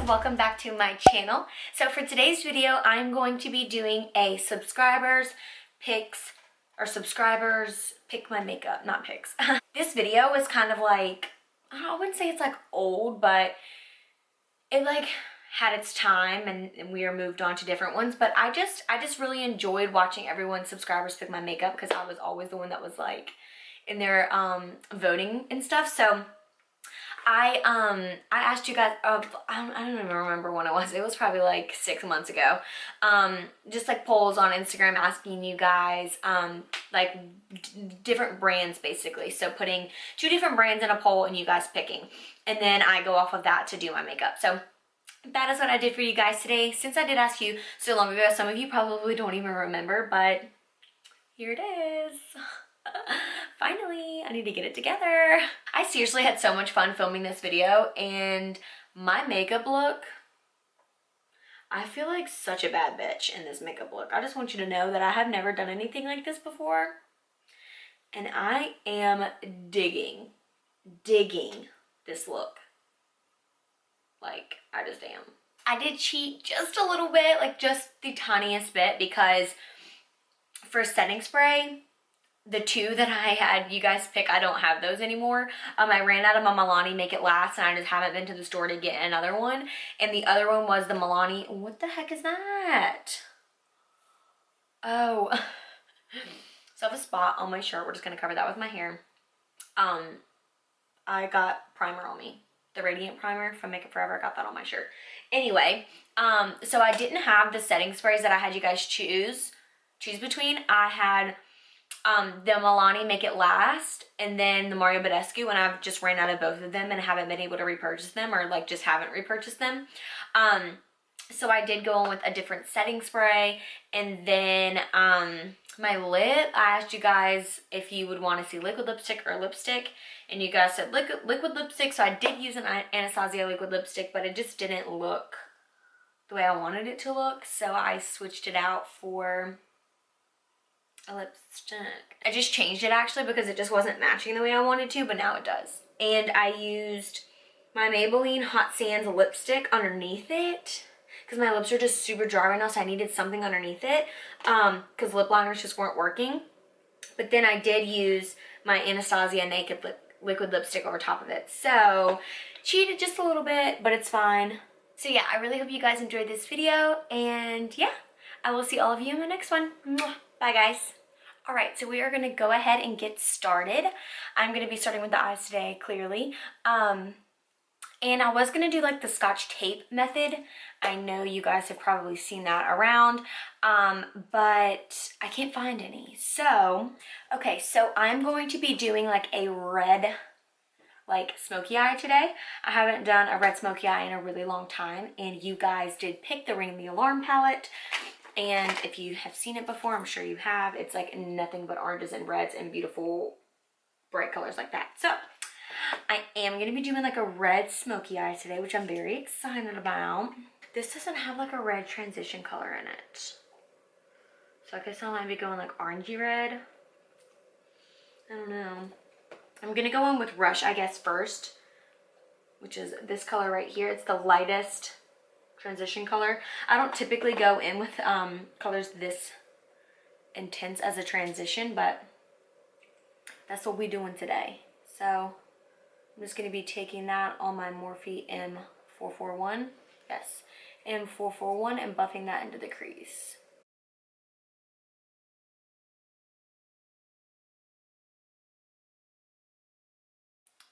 welcome back to my channel. So for today's video, I'm going to be doing a subscribers picks, or subscribers pick my makeup, not picks. This video was kind of like, I wouldn't say it's like old, but it like had its time and we are moved on to different ones. But I just really enjoyed watching everyone's subscribers pick my makeup because I was always the one that was like in their voting and stuff. So I asked you guys, I don't even remember when it was. It was probably like 6 months ago. Just like polls on Instagram asking you guys like different brands basically. So putting 2 different brands in a poll and you guys picking. And then I go off of that to do my makeup. So that is what I did for you guys today. Since I did ask you so long ago, some of you probably don't even remember, but here it is. Finally, I need to get it together. I seriously had so much fun filming this video, and my makeup look, I feel like such a bad bitch in this makeup look. I just want you to know that I have never done anything like this before, and I am digging this look. Like, I just am. I did cheat just a little bit, like just the tiniest bit, because for setting spray, the 2 that I had you guys pick, I don't have those anymore. I ran out of my Milani Make It Last, and I just haven't been to the store to get another one. And the other one was the Milani, what the heck is that? Oh. So I have a spot on my shirt. We're just gonna cover that with my hair. I got primer on me. The Radiant Primer from Makeup Forever. I got that on my shirt. Anyway, so I didn't have the setting sprays that I had you guys choose between. I had the Milani Make It Last and then the Mario Badescu, and I've just ran out of both of them and haven't been able to repurchase them, or like just haven't repurchased them. So I did go on with a different setting spray. And then my lip, I asked you guys if you would want to see liquid lipstick or lipstick, and you guys said liquid lipstick. So I did use an Anastasia liquid lipstick, but it just didn't look the way I wanted it to look, so I switched it out for a lipstick. I just changed it actually because it just wasn't matching the way I wanted to, but now it does. And I used my Maybelline Hot Sands lipstick underneath it because my lips are just super dry right now, so I needed something underneath it because lip liners just weren't working. But then I did use my Anastasia Naked Liquid Lipstick over top of it. So cheated just a little bit, but it's fine. So yeah, I really hope you guys enjoyed this video, and yeah, I will see all of you in the next one. Mwah. Bye guys. All right, so we are gonna go ahead and get started. I'm gonna be starting with the eyes today, clearly. And I was gonna do like the Scotch tape method. I know you guys have probably seen that around, but I can't find any. So, okay, so I'm going to be doing like a red, like smoky eye today. I haven't done a red smoky eye in a really long time, and you guys did pick the Ring the Alarm palette. And if you have seen it before, I'm sure you have. It's like nothing but oranges and reds and beautiful bright colors like that. So I am going to be doing like a red smoky eye today, which I'm very excited about. This doesn't have like a red transition color in it, so I guess I might be going like orangey red. I don't know. I'm going to go in with Rush, I guess, first, which is this color right here. It's the lightest transition color. I don't typically go in with colors this intense as a transition, but that's what we're doing today. So I'm just going to be taking that on my Morphe M441, yes, M441, and buffing that into the crease.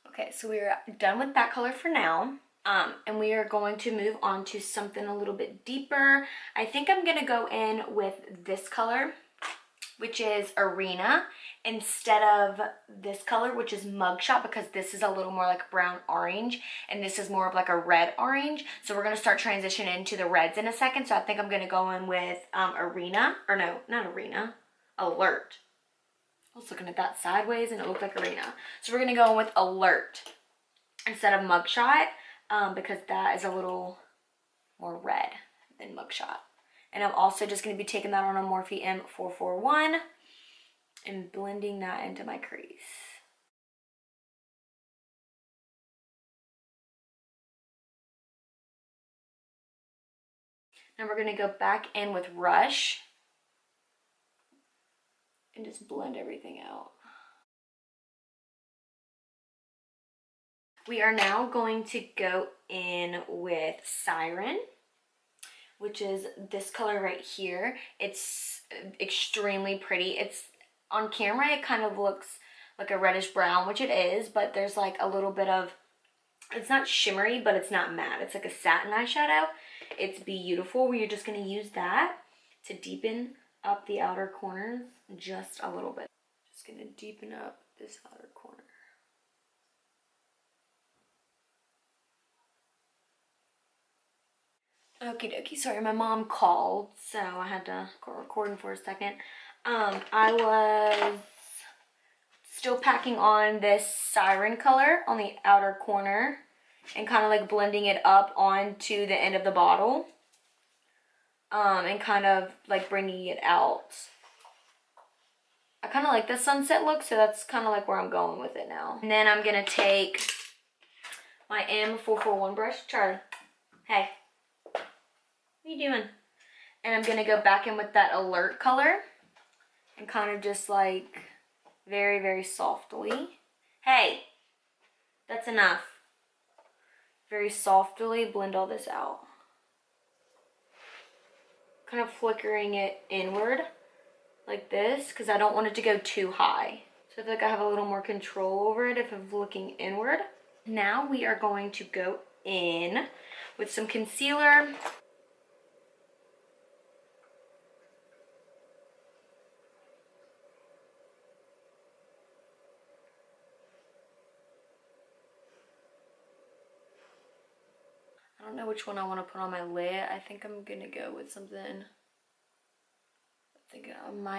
Okay, so we're done with that color for now. And we are going to move on to something a little bit deeper. I think I'm going to go in with this color, which is Arena, instead of this color, which is Mugshot, because this is a little more like brown orange, and this is more of like a red orange. So we're going to start transitioning into the reds in a second. So I think I'm going to go in with Arena, or no, not Arena, Alert. I was looking at that sideways and it looked like Arena. So we're going to go in with Alert instead of Mugshot. Because that is a little more red than Mugshot. And I'm also just going to be taking that on a Morphe M441 and blending that into my crease. And we're gonna go back in with Rush and just blend everything out. We are now going to go in with Siren, which is this color right here. It's extremely pretty. It's on camera, it kind of looks like a reddish brown, which it is, but there's like a little bit of, it's not shimmery, but it's not matte. It's like a satin eyeshadow. It's beautiful. We're just gonna use that to deepen up the outer corners just a little bit. Just gonna deepen up this outer corner. Okie dokie, sorry, my mom called, so I had to go recording for a second. I was still packing on this Siren color on the outer corner and kind of like blending it up onto the end of the bottle. And kind of like bringing it out. I kind of like the sunset look, so that's kind of like where I'm going with it now. And then I'm gonna take my M441 brush. Charlie, hey. What are you doing? And I'm gonna go back in with that Alert color and kind of just like very, very softly. Hey, that's enough. Very softly blend all this out. Kind of flickering it inward like this because I don't want it to go too high. So I feel like I have a little more control over it if I'm looking inward. Now we are going to go in with some concealer. I don't know which one I want to put on my lid. I think I'm gonna go with something.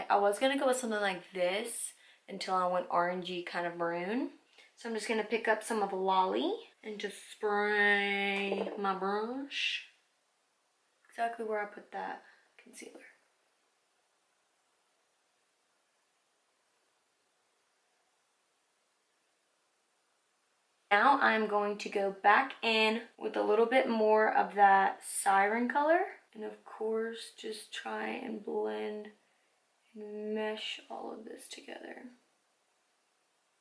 I was gonna go with something like this until I went orangey kind of maroon. So I'm just gonna pick up some of Lacie and just spray my brush exactly where I put that concealer. Now I'm going to go back in with a little bit more of that Siren color. And of course, just try and blend and mesh all of this together.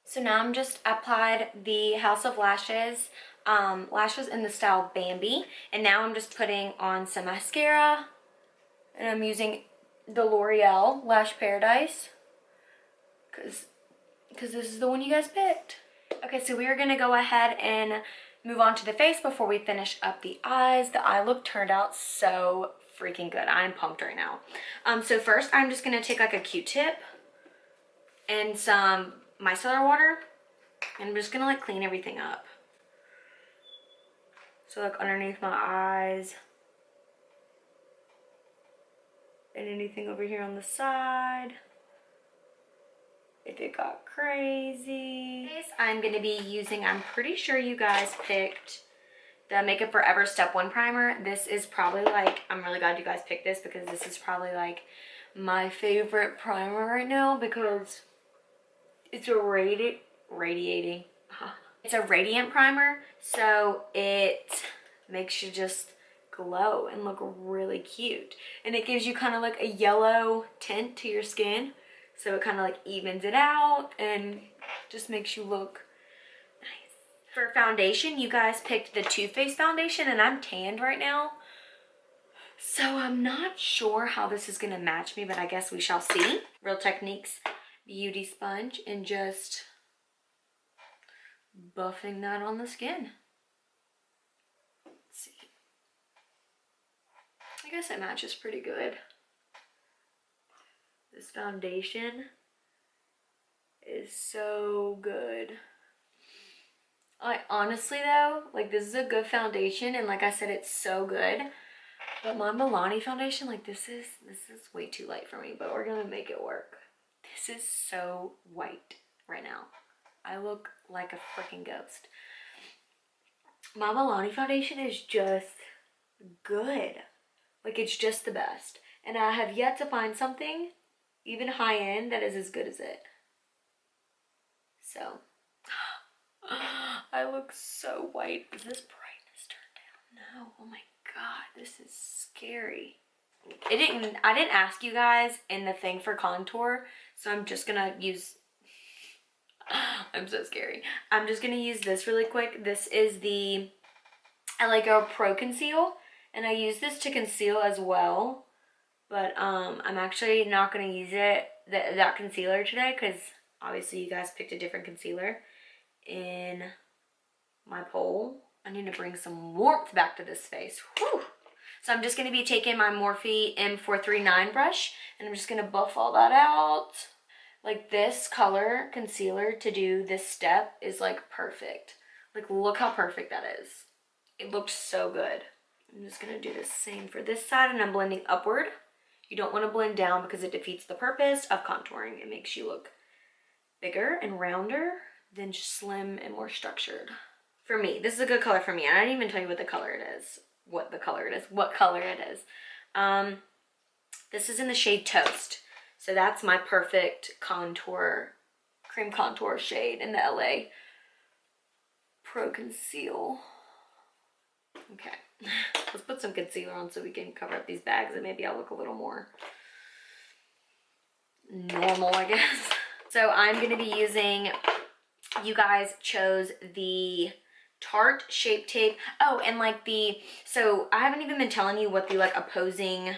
So now I'm just applied the House of Lashes, lashes in the style Bambi. And now I'm just putting on some mascara. And I'm using the L'Oreal Lash Paradise. Because this is the one you guys picked. Okay, so we are gonna go ahead and move on to the face before we finish up the eyes. The eye look turned out so freaking good. I'm pumped right now. So first I'm just gonna take like a Q-tip and some micellar water, and I'm just gonna like clean everything up. So like underneath my eyes and anything over here on the side. If it got crazy. I'm gonna be using, I'm pretty sure you guys picked the Makeup Forever Step 1 primer. This is probably like, I'm really glad you guys picked this because this is probably like my favorite primer right now because it's a radiating. It's a radiant primer, so it makes you just glow and look really cute. And it gives you kind of like a yellow tint to your skin. So it kind of like evens it out and just makes you look nice. For foundation, you guys picked the Too Faced foundation and I'm tanned right now. So I'm not sure how this is going to match me, but I guess we shall see. Real Techniques Beauty Sponge and just buffing that on the skin. Let's see. I guess it matches pretty good. This foundation is so good. I honestly though, like this is a good foundation and like I said, it's so good. But my Milani foundation, like this is way too light for me, but we're gonna make it work. This is so white right now. I look like a freaking ghost. My Milani foundation is just good. Like it's just the best. And I have yet to find something even high end that is as good as it. So I look so white. Is this brightness turned down? No. Oh my God, this is scary. I didn't ask you guys in the thing for contour, so I'm just gonna use, I'm so scary. I'm just gonna use this really quick. This is the LOreal Pro Conceal, and I use this to conceal as well, but I'm actually not gonna use that concealer today because obviously you guys picked a different concealer in my poll. I need to bring some warmth back to this face. Whew. So I'm just going to be taking my Morphe M439 brush, and I'm just going to buff all that out. Like, this color concealer to do this step is like perfect. Like, look how perfect that is. It looks so good. I'm just going to do the same for this side, and I'm blending upward. You don't want to blend down because it defeats the purpose of contouring. It makes you look bigger and rounder than just slim and more structured. For me, this is a good color for me. I didn't even tell you what color it is. This is in the shade Toast. So that's my perfect contour, cream contour shade in the LA Pro Conceal. Okay, let's put some concealer on so we can cover up these bags and maybe I'll look a little more normal, I guess. So I'm gonna be using, you guys chose the Tarte Shape Tape. Oh, and like so I haven't even been telling you what the like opposing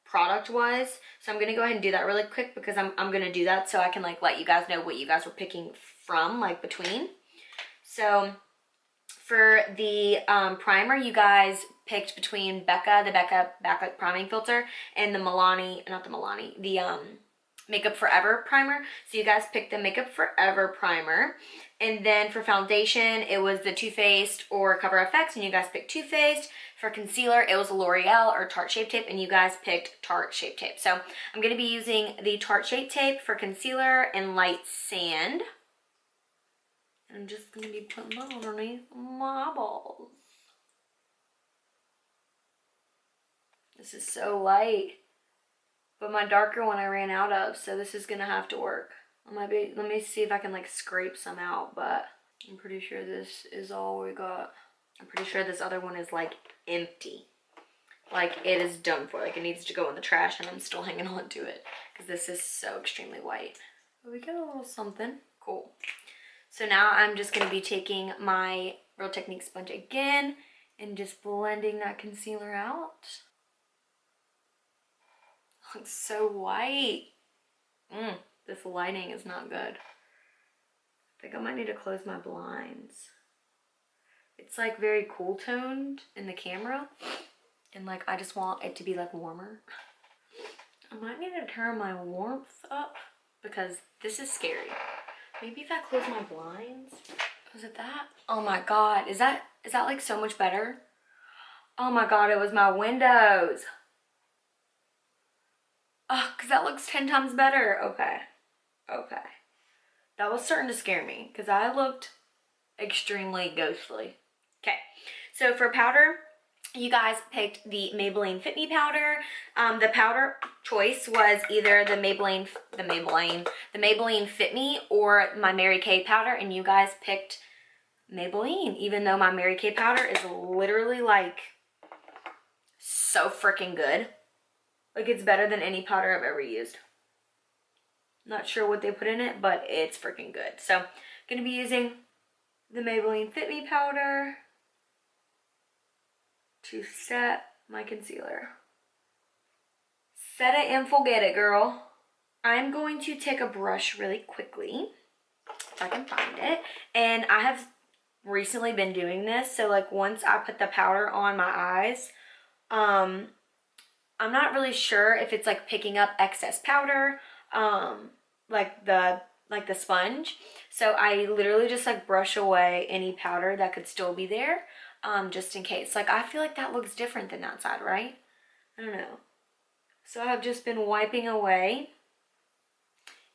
product was. So I'm gonna go ahead and do that really quick because I'm gonna do that so I can like let you guys know what you guys were picking from, like between. So for the primer, you guys picked between the Becca Backlight Priming Filter and the Makeup Forever primer. So you guys picked the Makeup Forever primer. And then for foundation, it was the Too Faced or Cover FX, and you guys picked Too Faced. For concealer, it was L'Oreal or Tarte Shape Tape, and you guys picked Tarte Shape Tape. So I'm going to be using the Tarte Shape Tape for concealer in Light Sand. And I'm just going to be putting that underneath my eyeballs. This is so light. But my darker one I ran out of, so this is going to have to work. Let me see if I can like scrape some out, but I'm pretty sure this is all we got. I'm pretty sure this other one is like empty. Like it is done for. Like it needs to go in the trash and I'm still hanging on to it because this is so extremely white. But we get a little something. Cool. So now I'm just going to be taking my Real Technique sponge again and just blending that concealer out. Looks so white. This lighting is not good. I think I might need to close my blinds. It's like very cool toned in the camera. And like I just want it to be like warmer. I might need to turn my warmth up because this is scary. Maybe if I close my blinds. Was it that? Oh my god. Is that like so much better? Oh my god, it was my windows. Oh, because that looks 10 times better. Okay. Okay. That was starting to scare me because I looked extremely ghostly. Okay. So for powder, you guys picked the Maybelline Fit Me Powder. The powder choice was either the Maybelline Fit Me or my Mary Kay powder, and you guys picked Maybelline, even though my Mary Kay powder is literally like so freaking good. Like it's better than any powder I've ever used. Not sure what they put in it, but it's freaking good. So I'm gonna be using the Maybelline Fit Me powder to set my concealer. Set it and forget it, girl. I'm going to take a brush really quickly, if I can find it. And I have recently been doing this, so like once I put the powder on my eyes, I'm not really sure if it's like picking up excess powder, like the sponge. So I literally just like brush away any powder that could still be there, just in case. Like I feel like that looks different than that side, right? I don't know. So I've just been wiping away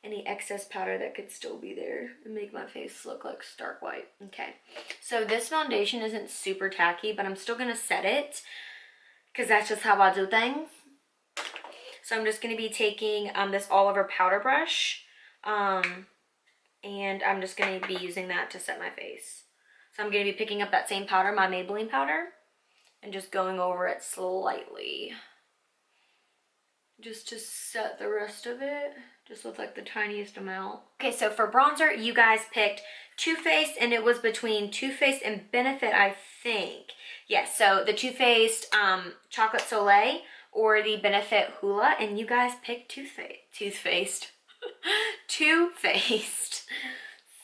any excess powder that could still be there and make my face look like stark white. Okay, so this foundation isn't super tacky, but I'm still gonna set it because that's just how I do things. So I'm just going to be taking this all over powder brush, and I'm just going to be using that to set my face. So I'm going to be picking up that same powder, my Maybelline powder, and just going over it slightly. Just to set the rest of it, just with like the tiniest amount. Okay, so for bronzer, you guys picked Too Faced, and it was between Too Faced and Benefit, I think. Yes, so the Too Faced Chocolate Soleil or the Benefit Hoola, and you guys picked Too Faced. Too Faced.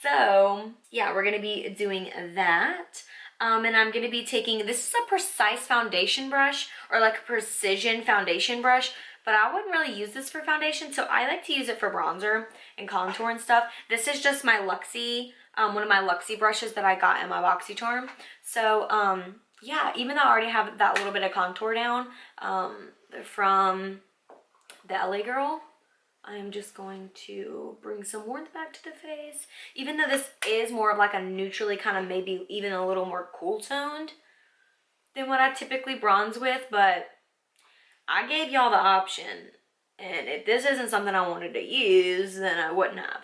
So yeah, we're gonna be doing that. And I'm gonna be taking, this is a precise foundation brush, or like a precision foundation brush, but I wouldn't really use this for foundation, so I like to use it for bronzer and contour and stuff. This is just my Luxie, one of my Luxie brushes that I got in my BoxyCharm. So yeah, even though I already have that little bit of contour down from the LA Girl, I'm just going to bring some warmth back to the face. Even though this is more of like a neutrally kind of maybe even a little more cool toned than what I typically bronze with, but I gave y'all the option. And if this isn't something I wanted to use, then I wouldn't have.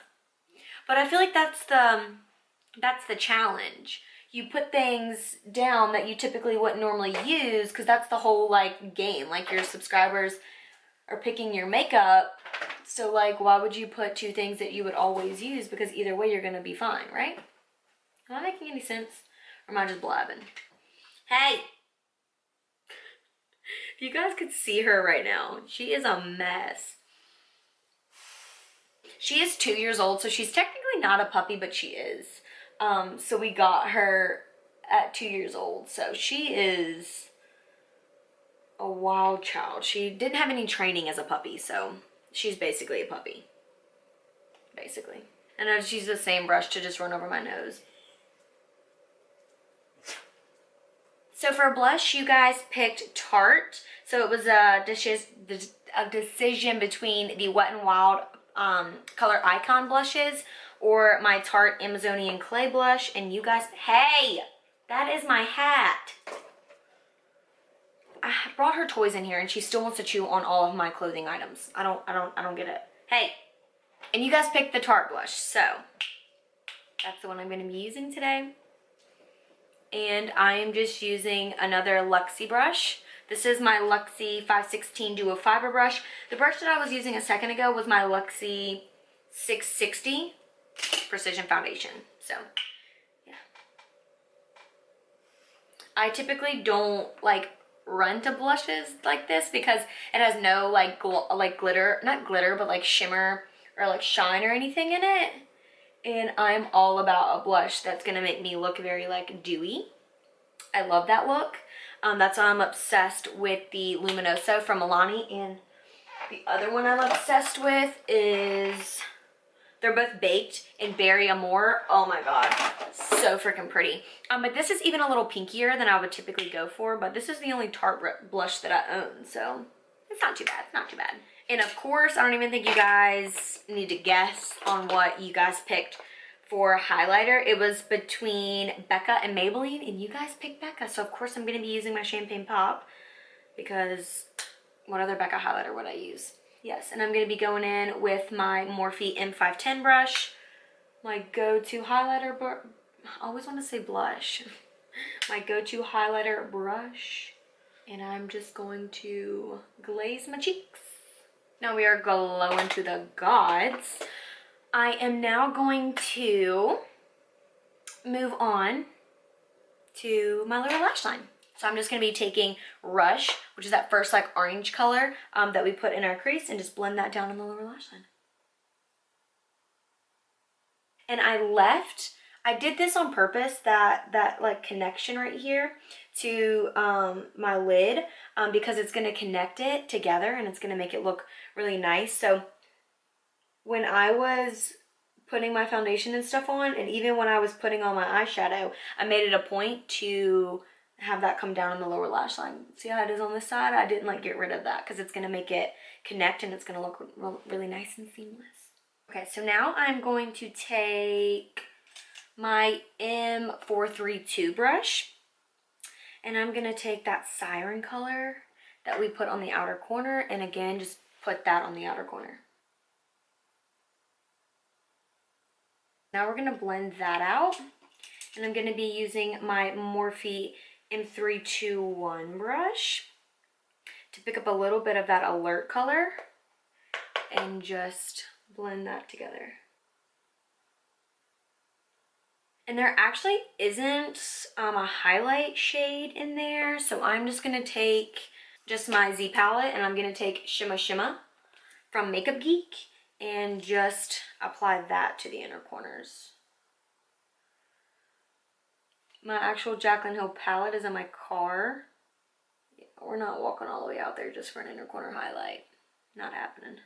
But I feel like that's the challenge. You put things down that you typically wouldn't normally use, because that's the whole like game. Like your subscribers are picking your makeup. So like, why would you put two things that you would always use? Because either way, you're gonna be fine, right? Am I making any sense? Or am I just blabbing? Hey! If you guys could see her right now, she is a mess. She is 2 years old, so she's technically not a puppy, but she is. So we got her at 2 years old. So she is a wild child. She didn't have any training as a puppy, so she's basically a puppy. Basically. And I just use the same brush to just run over my nose. So for blush, you guys picked Tarte. So it was a decision between the Wet n Wild Color Icon blushes or my Tarte Amazonian Clay blush. And you guys, hey, that is my hat. I brought her toys in here and she still wants to chew on all of my clothing items. I don't get it. Hey, and you guys picked the Tarte blush, so that's the one I'm gonna be using today. And I am just using another Luxie brush. This is my Luxie 516 Duo Fiber brush. The brush that I was using a second ago was my Luxie 660 Precision Foundation. So, yeah. I typically don't like run to blushes like this because it has no like glitter, not glitter, but like shimmer or like shine or anything in it. And I'm all about a blush that's gonna make me look very like dewy. I love that look. That's why I'm obsessed with the Luminoso from Milani. And the other one I'm obsessed with is, they're both baked in Berry Amore. Oh my god, so freaking pretty. But this is even a little pinkier than I would typically go for, but this is the only Tarte blush that I own, so it's not too bad, not too bad. And of course, I don't even think you guys need to guess on what you guys picked for highlighter. It was between Becca and Maybelline, and you guys picked Becca, so of course I'm gonna be using my Champagne Pop, because what other Becca highlighter would I use? Yes, and I'm going to be going in with my Morphe M510 brush, my go-to highlighter, I always want to say blush, my go-to highlighter brush, and I'm just going to glaze my cheeks. Now we are glowing to the gods. I am now going to move on to my lower lash line. So I'm just going to be taking Rush, which is that first like orange color that we put in our crease, and just blend that down in the lower lash line. And I did this on purpose, that like connection right here to my lid, because it's going to connect it together and it's going to make it look really nice. So when I was putting my foundation and stuff on, and even when I was putting on my eyeshadow, I made it a point to have that come down in the lower lash line. See how it is on this side? I didn't like get rid of that because it's going to make it connect and it's going to look really nice and seamless. Okay, so now I'm going to take my M432 brush, and I'm going to take that Siren color that we put on the outer corner, and again just put that on the outer corner. Now we're going to blend that out, and I'm going to be using my Morphe M321 brush to pick up a little bit of that alert color and just blend that together. And there actually isn't a highlight shade in there, so I'm just gonna take just my Z palette and I'm gonna take Shimma Shimma from Makeup Geek and just apply that to the inner corners. My actual Jaclyn Hill palette is in my car. Yeah, we're not walking all the way out there just for an inner corner highlight. Not happening.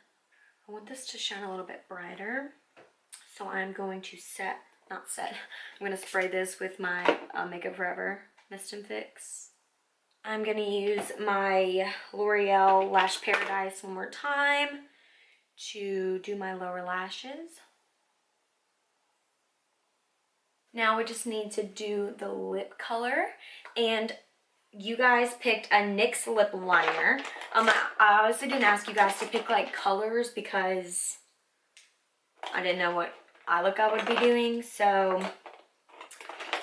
I want this to shine a little bit brighter, so I'm going to I'm going to spray this with my Makeup Forever Mist and Fix. I'm going to use my L'Oreal Lash Paradise one more time to do my lower lashes. Now we just need to do the lip color, and you guys picked a NYX Lip Liner. I obviously didn't ask you guys to pick like colors because I didn't know what eye look I would be doing, so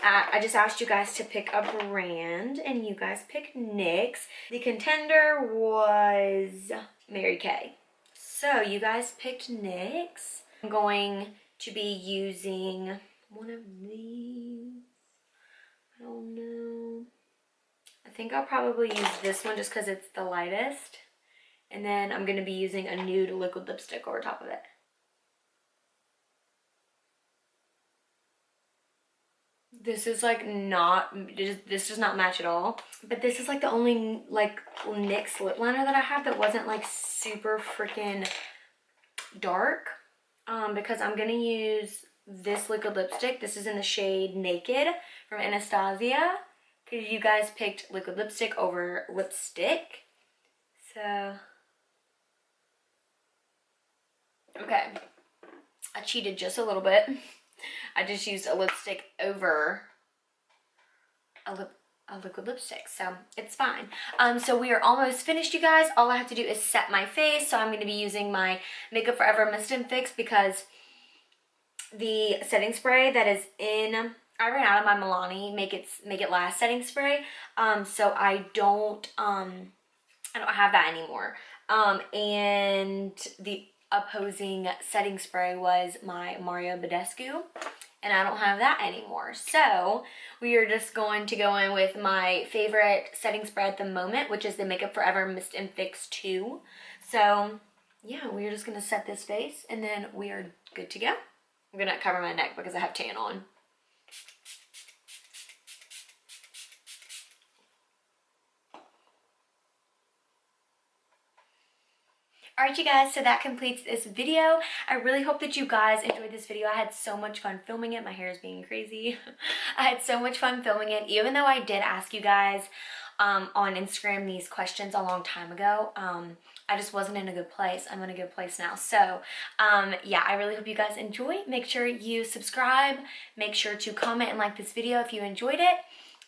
I just asked you guys to pick a brand, and you guys picked NYX. The contender was Mary Kay. So you guys picked NYX. I'm going to be using one of these. I don't know. I think I'll probably use this one just because it's the lightest. And then I'm going to be using a nude liquid lipstick over top of it. This is like this does not match at all. But this is like the only like NYX lip liner that I have that wasn't like super freaking dark. Because I'm going to use this liquid lipstick. This is in the shade Naked from Anastasia. Because you guys picked liquid lipstick over lipstick. So, okay. I cheated just a little bit. I just used a lipstick over a liquid lipstick, so it's fine. So we are almost finished, you guys. All I have to do is set my face. So I'm going to be using my Makeup Forever Mist and Fix because the setting spray that is in, I ran out of my Milani Make It Last setting spray, so I don't have that anymore. And the opposing setting spray was my Mario Badescu, and I don't have that anymore. So we are just going to go in with my favorite setting spray at the moment, which is the Makeup Forever Mist and Fix 2. So yeah, we're just gonna set this face and then we are good to go. I'm gonna cover my neck because I have tan on. Alright you guys, so that completes this video. I really hope that you guys enjoyed this video. I had so much fun filming it. My hair is being crazy. I had so much fun filming it, even though I did ask you guys on Instagram these questions a long time ago. I just wasn't in a good place. I'm in a good place now. So yeah, I really hope you guys enjoy. Make sure you subscribe. Make sure to comment and like this video if you enjoyed it.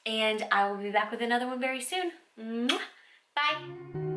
And I will be back with another one very soon. Mwah. Bye.